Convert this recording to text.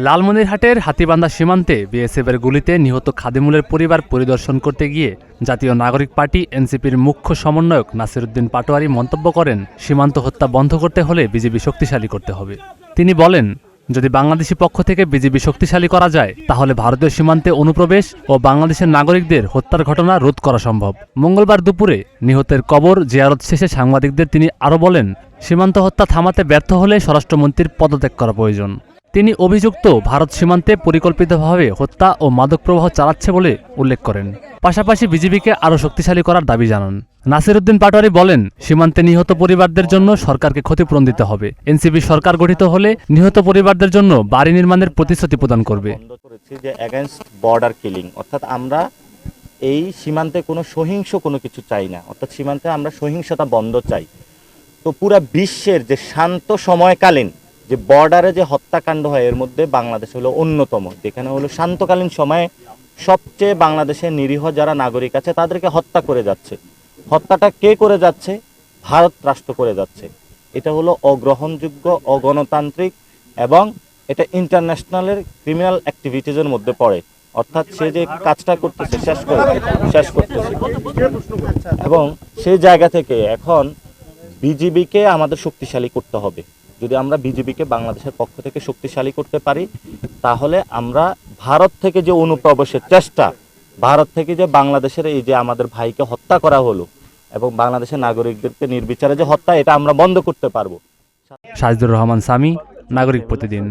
লালমনিরহাটের হাতীবান্ধা সীমান্তে বিএসএফের গুলিতে নিহত খাদিমুলের পরিবার পরিদর্শন করতে গিয়ে জাতীয় নাগরিক পার্টি এনসিপির মুখ্য সমন্বয়ক নাসিরউদ্দিন পাটোয়ারি মন্তব্য করেন, সীমান্ত হত্যা বন্ধ করতে হলে বিজেপি শক্তিশালী করতে হবে। তিনি বলেন, যদি বাংলাদেশি পক্ষ থেকে বিজেপি শক্তিশালী করা যায় তাহলে ভারতীয় সীমান্তে অনুপ্রবেশ ও বাংলাদেশের নাগরিকদের হত্যার ঘটনা রোধ করা সম্ভব। মঙ্গলবার দুপুরে নিহতের কবর জিয়ারত শেষে সাংবাদিকদের তিনি আরও বলেন, সীমান্ত হত্যা থামাতে ব্যর্থ হলে স্বরাষ্ট্রমন্ত্রীর পদত্যাগ করা প্রয়োজন। তিনি অভিযুক্ত ভারত সীমান্তে পরিকল্পিতভাবে হত্যা ও মাদক প্রবাহ চালাচ্ছে বলে উল্লেখ করেন। পাশাপাশি বিজেপিকে আরও শক্তিশালী করার দাবি জানান। নাসিরউদ্দিন পাটোয়ারি বলেন, সীমান্তে নিহত পরিবারদের জন্য সরকারকে ক্ষতিপূরণ দিতে হবে। এনসিপি সরকার গঠিত হলে নিহত পরিবারদের জন্য বাড়ি নির্মাণের প্রতিশ্রুতি প্রদান করবে। যে এগেইনস্ট বর্ডার কিলিং, অর্থাৎ আমরা এই সীমান্তে কোনো সহিংস কোনো কিছু চাই না, অর্থাৎ সীমান্তে আমরা সহিংসতা বন্ধ চাই। তো পুরা বিশ্বের যে শান্ত সময়কালীন যে বর্ডারে যে হত্যাকাণ্ড হয় এর মধ্যে বাংলাদেশ হলো অন্যতম, যেখানে হলো শান্তকালীন সময়ে সবচেয়ে বাংলাদেশের নিরীহ যারা নাগরিক আছে তাদেরকে হত্যা করে যাচ্ছে। হত্যাটা কে করে যাচ্ছে? ভারত রাষ্ট্র করে যাচ্ছে। এটা হলো অগ্রহণযোগ্য, অগণতান্ত্রিক এবং এটা ইন্টারন্যাশনালের ক্রিমিনাল অ্যাক্টিভিটিজের মধ্যে পড়ে। অর্থাৎ সে যে কাজটা করতেছে শেষ করতেছে এবং সেই জায়গা থেকে এখন বিজিবিকে আমাদের শক্তিশালী করতে হবে। যদি আমরা বিজিবিকে বাংলাদেশের পক্ষ থেকে শক্তিশালী করতে পারি তাহলে আমরা ভারত থেকে যে অনুপ্রবেশের চেষ্টা, ভারত থেকে যে বাংলাদেশের এই যে আমাদের ভাইকে হত্যা করা হলো এবং বাংলাদেশের নাগরিকদেরকে নির্বিচারে যে হত্যা, এটা আমরা বন্ধ করতে পারবো। সাজিদুর রহমান সামি, নাগরিক প্রতিদিন।